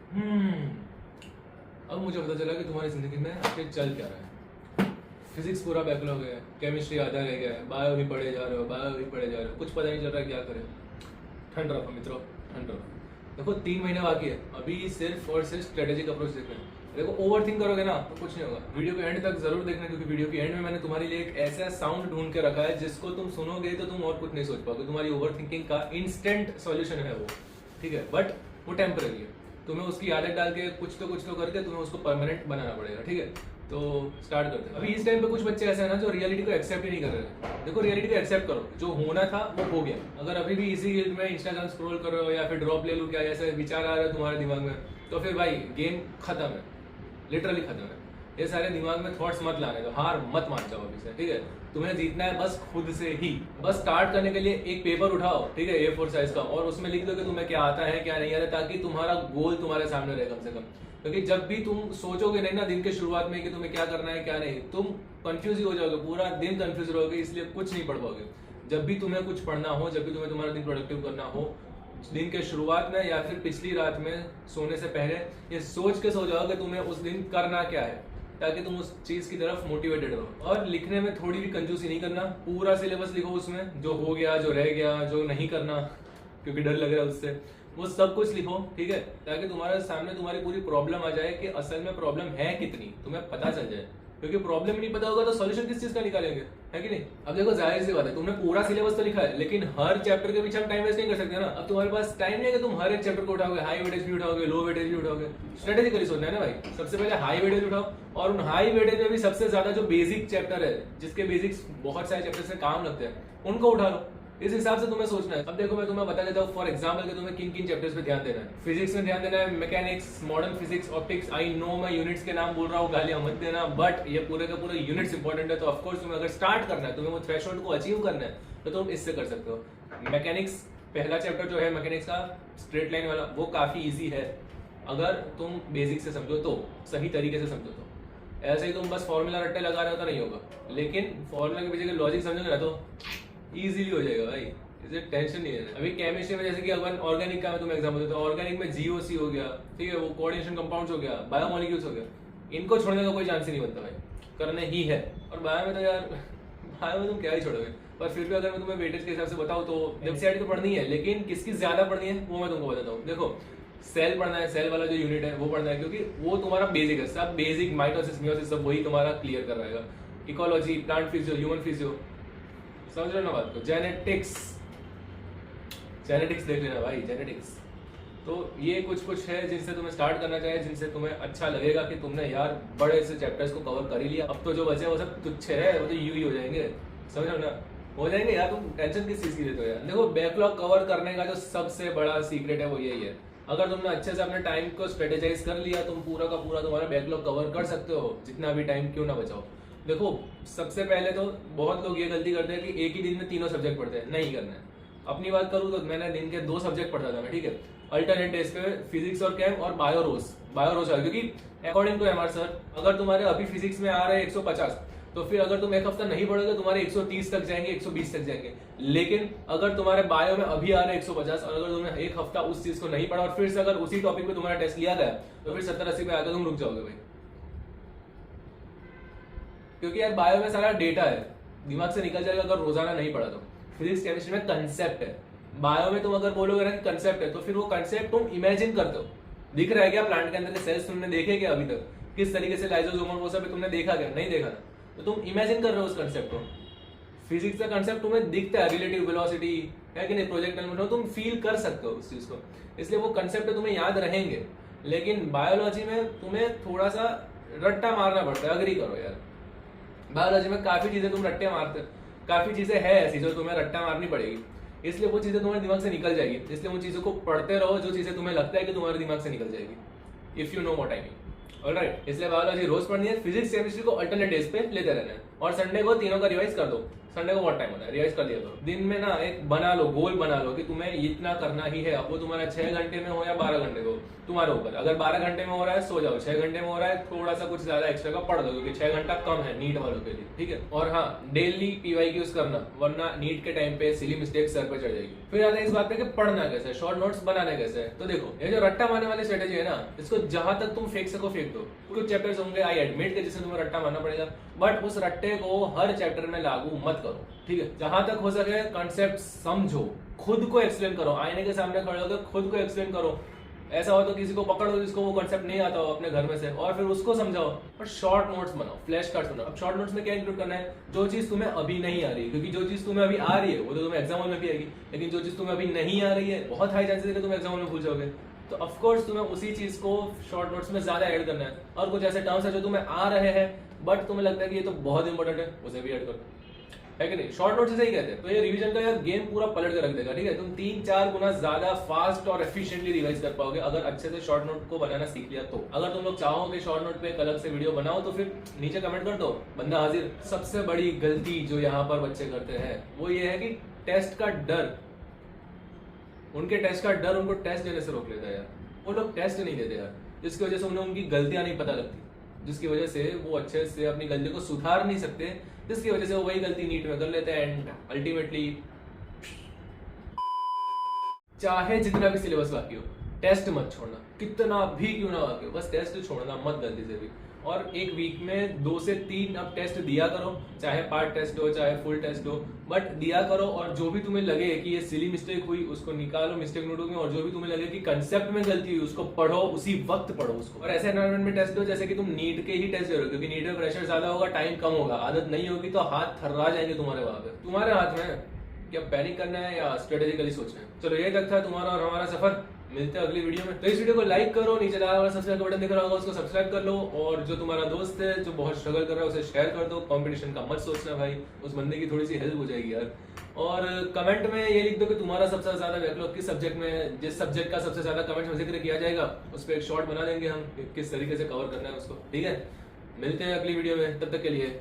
अब मुझे पता चला कि तुम्हारी जिंदगी में आखिर चल क्या रहा है। फिजिक्स पूरा बैकलॉग है, केमिस्ट्री आधा रह गया है, बायो भी पढ़े जा रहे हो, बायो भी पढ़े जा रहे हो, कुछ पता नहीं चल रहा है क्या करें। ठंड रखो मित्रों, ठंड रखो। देखो 3 महीने बाकी है, अभी सिर्फ और सिर्फ स्ट्रेटेजिक अप्रोच देखना है। देखो ओवर थिंक करोगे ना तो कुछ नहीं होगा। वीडियो के एंड तक जरूर देखना, क्योंकि वीडियो के एंड में मैंने तुम्हारे लिए एक ऐसा साउंड ढूंढ के रखा है जिसको तुम सुनोगे तो तुम और कुछ नहीं सोच पाओगे। तुम्हारी ओवर थिंकिंग का इंस्टेंट सॉल्यूशन है वो, ठीक है, बट वो टेम्पररी है। तुम्हें उसकी आदत डाल के कुछ तो करके तुम्हें उसको परमानेंट बनाना पड़ेगा, ठीक है। तो स्टार्ट करते हैं। अभी इस टाइम पे कुछ बच्चे ऐसे हैं ना जो रियलिटी को एक्सेप्ट ही नहीं कर रहे। देखो रियलिटी को एक्सेप्ट करो, जो होना था वो हो गया। अगर अभी भी इसी गिल्ट में इंस्टाग्राम स्क्रॉल कर रहे हो या फिर ड्रॉप ले लूं क्या, ऐसे विचार आ रहे हो तुम्हारे दिमाग में, तो फिर भाई गेम खत्म है, लिटरली खत्म है। ये सारे दिमाग में थॉट्स मत लाने दो, हार मत मान जाओ अभी से, ठीक है। तुम्हें जीतना है बस खुद से ही। बस स्टार्ट करने के लिए एक पेपर उठाओ, ठीक है, A4 साइज का, और उसमें लिख दो कि तुम्हें क्या आता है क्या नहीं आता, ताकि तुम्हारा गोल तुम्हारे सामने रहे कम से कम। क्योंकि जब भी तुम सोचोगे नहीं ना दिन के शुरुआत में कि तुम्हें क्या करना है क्या नहीं, तुम कंफ्यूज ही हो जाओगे, पूरा दिन कंफ्यूज रहोगे, इसलिए कुछ नहीं पढ़ पाओगे। जब भी तुम्हें कुछ पढ़ना हो, जब भी तुम्हें तुम्हारा दिन प्रोडक्टिव करना हो, दिन के शुरुआत में या फिर पिछली रात में सोने से पहले ये सोच के सो जाओ कि तुम्हें उस दिन करना क्या है, ताकि तुम उस चीज की तरफ मोटिवेटेड रहो। और लिखने में थोड़ी भी कंजूसी नहीं करना, पूरा सिलेबस लिखो, उसमें जो हो गया, जो रह गया, जो नहीं करना क्योंकि डर लग रहा है उससे, वो सब कुछ लिखो, ठीक है, ताकि तुम्हारे सामने तुम्हारी पूरी प्रॉब्लम आ जाए कि असल में प्रॉब्लम है कितनी, तुम्हें पता चल जाए। क्योंकि प्रॉब्लम ही नहीं पता होगा तो सॉल्यूशन किस चीज का निकालेंगे, है कि नहीं। अब देखो जाहिर सी बात है, तुमने पूरा सिलेबस तो लिखा है, लेकिन हर चैप्टर के पीछे हम टाइम वेस्ट नहीं कर सकते ना। अब तुम्हारे पास टाइम नहीं है कि तुम हर एक चैप्टर को उठाओगे, हाई वेटेज भी उठाओगे, लो वेटेज भी उठाओगे। स्ट्रेटेजिकली सोचना है ना भाई। सबसे पहले हाई वेटेज उठाओ, और उन हाई वेटेज में भी सबसे ज्यादा जो बेसिक चैप्टर है, जिसके बेसिक्स बहुत सारे चैप्टर से काम लगते हैं, उनको उठा लो। इस हिसाब से तुम्हें सोचना है। अब देखो मैं तुम्हें बता देता हूँ फॉर एग्जांपल कि तुम्हें किन किन चैप्टर्स पे ध्यान देना है। फिजिक्स में ध्यान देना है, mechanics, modern physics, optics. I know मैं यूनिट्स के नाम बोल रहा हूँ, गालियां मत देना, बट ये पूरे का पूरे यूनिट्स इंपॉर्टेंट है। तो ऑफकोर्स तुम्हें अगर स्टार्ट करना है, तुम्हें वो थ्रेशोल्ड को अचीव करना है, तो तुम इससे कर सकते हो। मैकेनिक्स पहला चैप्टर जो है मैकेनिक्स का, स्ट्रेट लाइन वाला, वो काफी ईजी है अगर तुम बेसिक से समझो तो, सही तरीके से समझो तो। ऐसे ही तुम बस फॉर्मूला रट्टे लगा रहे हो तो नहीं होगा, लेकिन फॉर्मूला के पीछे लॉजिक समझोगे ना तो इजीली हो जाएगा भाई, इसे टेंशन नहीं है। अभी केमिस्ट्री में जैसे कि अगर ऑर्गेनिक का मैं तुम्हें एग्जांपल देता हूँ, ऑर्गेनिक में GOC हो गया, ठीक है, वो कोऑर्डिनेशन कंपाउंड्स हो गया, बायोमोलिक्यूल्स हो गया, इनको छोड़ने का कोई चांस ही नहीं बनता भाई, करने ही है। और बायो में तो यार बायो में तुम क्या ही छोड़ोगे। पर फिर भी अगर मैं तुम्हें वेटेज के हिसाब से बताऊँ तो NCERT तो पढ़नी है, लेकिन किसकी ज्यादा पढ़नी है वो मैं तुमको बताता हूँ। देखो सेल पढ़ना है, सेल वाला जो यूनिट है वो पढ़ना है, क्योंकि वो तुम्हारा बेसिक है, सब बेसिक, माइटोसिस, मियोसिस, सब वही तुम्हारा क्लियर करवाएगा। Ecology, plant physio, human physio, समझ रहे हो ना बात को। जेनेटिक्स देख लेना भाई, जेनेटिक्स। तो ये कुछ है जिनसे तुम्हें स्टार्ट करना चाहिए, जिनसे तुम्हें अच्छा लगेगा कि तुमने यार बड़े से चैप्टर्स को कवर कर ही लिया, अब तो जो बचे वो सब तुच्छ है, वो तो यू ही हो जाएंगे, समझ रहे हो ना, हो जाएंगे यार। तुम टेंशन किस चीज की लेते हो यार। देखो बैकलॉग कवर करने का जो सबसे बड़ा सीक्रेट है वो यही है, अगर तुमने अच्छे से अपने टाइम को स्ट्रेटेजाइज कर लिया, तुम पूरा का पूरा तुम्हारा बैकलॉग कवर कर सकते हो, जितना भी टाइम क्यों ना बचाओ। देखो सबसे पहले तो बहुत लोग ये गलती करते हैं कि एक ही दिन में तीनों सब्जेक्ट पढ़ते हैं, नहीं करना है। अपनी बात करूँ तो मैंने दिन के 2 सब्जेक्ट पढ़ता था मैं, ठीक है, अल्टरनेट डेज पे, फिजिक्स और केम और बायो रोज, क्योंकि अकॉर्डिंग टू MR सर, अगर तुम्हारे अभी फिजिक्स में आ रहे हैं 150, तो फिर अगर तुम एक हफ्ता नहीं पढ़ोगे तुम्हारे 130 तक जाएंगे, 120 तक जाएंगे। लेकिन अगर तुम्हारे बायो में अभी आ रहे हैं 150, और अगर तुमने एक हफ्ता उस चीज को नहीं पढ़ा और फिर से अगर उसी टॉपिक पे तुम्हारा टेस्ट लिया गया, तो फिर 70-80 पे आकर तुम रुक जाओगे भाई। क्योंकि यार बायो में सारा डेटा है, दिमाग से निकल जाएगा अगर रोजाना नहीं पढ़ा तो। फिजिक्स केमिस्ट्री में कंसेप्ट है, बायो में तुम अगर बोलोगे ना कि कंसेप्ट है, तो फिर वो कंसेप्ट तुम इमेजिन करते हो। दिख रहा है क्या प्लांट के अंदर के सेल्स तुमने देखे क्या अभी तक, किस तरीके से लाइजोसोम और वो सब तुमने देखा क्या, नहीं देखा ना, तो तुम इमेजिन कर रहे हो उस कंसेप्ट को। फिजिक्स का कंसेप्ट तुम्हें दिखता है, रिलेटिव वेलोसिटी है कि नहीं, प्रोजेक्टाइल मोशन, तुम फील कर सकते हो उस चीज को, इसलिए वो कंसेप्ट तुम्हें याद रहेंगे। लेकिन बायोलॉजी में तुम्हें थोड़ा सा रट्टा मारना पड़ता है, अग्री करो यार। बायोलॉजी में काफी चीजें तुम रट्टे मारते, काफी चीजें है ऐसी जो तुम्हें रट्टा मारनी पड़ेगी, इसलिए वो चीजें तुम्हारे दिमाग से निकल जाएगी। इसलिए उन चीजों को पढ़ते रहो जो चीजें तुम्हें लगता है कि तुम्हारे दिमाग से निकल जाएगी, if you know what I mean. Alright, इसलिए बायोलॉजी रोज पढ़नी है, फिजिक्स केमिस्ट्री को अल्टरनेट डेज पे लेते रहना है, और संडे को तीनों का रिवाइज कर दो, संडे को बहुत टाइम होता है, रिवाइज कर लिया करो। दिन में ना एक बना लो, गोल बना लो कि तुम्हें इतना करना ही है। अब वो तुम्हारा 6 घंटे में हो या 12 घंटे को, तुम्हारे ऊपर। अगर 12 घंटे में हो रहा है सो जाओ, 6 घंटे में हो रहा है थोड़ा सा कुछ ज्यादा एक्स्ट्रा का पढ़ दो, क्योंकि 6 घंटा कम है नीट वालों के लिए, ठीक है। और हाँ, डेली PYQs करना, वरना नीट के टाइम पे सिली मिस्टेक सर पे चढ़ जाएगी। फिर आता है इस बात पे कि पढ़ना कैसे है, शॉर्ट नोट्स बनाना कैसे है। तो देखो, ये जो रट्टा मारने वाली स्ट्रेटेजी है ना, इसको जहां तक तुम फेंक सको फेंक दो। कुछ चैप्टर्स होंगे आई एडमिट के जिससे तुम्हें रट्टा मारना पड़ेगा, बट उस रट्टे को हर चैप्टर में लागू मत करो, ठीक है। जहां तक हो सके कॉन्सेप्ट समझो, खुद को एक्सप्लेन करो, आईने के सामने खड़े होकर खुद को एक्सप्लेन करो। ऐसा हो तो किसी को पकड़ दो जिसको वो कॉन्सेप्ट नहीं आता हो अपने घर में से, और फिर उसको समझाओ। और शॉर्ट नोट्स बनाओ, फ्लैश कार्ड्स बनाओ। अब शॉर्ट नोट्स में क्या इंक्लूड करना है, जो चीज तुम्हें अभी नहीं आ रही, क्योंकि जो चीज तुम्हें अभी आ रही है वो तो तुम्हें एग्जाम हॉल में भी आएगी, लेकिन जो चीज तुम्हें अभी नहीं आ रही है बहुत हाई चांसेस है कि तुम एग्जाम हॉल में भूल जाओगे। तो ऑफ कोर्स तुम्हें उसी चीज को शॉर्ट नोट्स में ज्यादा ऐड करना है। और कुछ ऐसे टर्म्स है जो तुम्हें आ रहे हैं बट तुम्हें लगता है कि ये तो बहुत इंपॉर्टेंट है, उसे भी ऐड करो, है कि नहीं। शॉर्ट नोट से ही कहते हैं। तो ये रिवीजन का यार गेम पूरा पलट के रख देगा, ठीक है। तुम 3-4 गुना ज्यादा फास्ट और एफिशिएंटली रिवाइज कर पाओगे अगर अच्छे से शॉर्ट नोट को बनाना सीख लिया तो। अगर तुम लोग चाहो कि शॉर्ट नोट पे एक अलग से वीडियो बनाओ तो फिर नीचे कमेंट कर दो, बंदा हाजिर। सबसे बड़ी गलती जो यहाँ पर बच्चे करते हैं वो ये है कि टेस्ट का डर, उनके टेस्ट का डर उनको टेस्ट देने से रोक लेता है यार। वो लोग टेस्ट नहीं देते यार, जिसकी वजह से उन्हें उनकी गलतियां नहीं पता लगती, जिसकी वजह से वो अच्छे से अपनी गलती को सुधार नहीं सकते, जिसकी वजह से वो वही गलती नीट में कर लेते हैं एंड अल्टीमेटली चाहे जितना भी सिलेबस बाकी हो टेस्ट मत छोड़ना, कितना भी क्यों ना बाकी हो, बस टेस्ट छोड़ना मत गलती से भी। और एक वीक में 2 से 3 अब टेस्ट दिया करो, चाहे पार्ट टेस्ट हो चाहे फुल टेस्ट हो, बट दिया करो। और जो भी तुम्हें लगे कि ये सिली मिस्टेक हुई उसको निकालो मिस्टेक नोटबुक में, और जो भी तुम्हें लगे कि कंसेप्ट में गलती हुई उसको पढ़ो, उसी वक्त पढ़ो उसको। और ऐसे एनवायरनमेंट में टेस्ट दो जैसे कि तुम नीट के ही टेस्ट दे रहे हो, क्योंकि नीट में प्रेशर ज्यादा होगा, टाइम कम होगा, आदत नहीं होगी तो हाथ थर्रा जाएंगे तुम्हारे। वहां पे तुम्हारे हाथ में क्या पैनिक करना है या स्ट्रेटेजिकली सोचना है। चलो ये तक था तुम्हारा और हमारा सफर, मिलते हैं अगली वीडियो में। तो इस वीडियो को लाइक करो, नीचे लाल वाला सब्सक्राइब बटन दिख रहा होगा उसको सब्सक्राइब कर लो, और जो तुम्हारा दोस्त है जो बहुत स्ट्रगल कर रहा है उसे शेयर कर दो। कंपटीशन का मत सोचना भाई, उस बंदे की थोड़ी सी हेल्प हो जाएगी यार। और कमेंट में ये लिख दो कि तुम्हारा सबसे ज्यादा बैकलॉग किस सब्जेक्ट में, जिस सब्जेक्ट का सबसे ज्यादा कमेंट में जिक्र किया जाएगा उस पर एक शॉर्ट बना देंगे हम, किस तरीके से कवर करना है उसको, ठीक है। मिलते हैं अगली वीडियो में, तब तक के लिए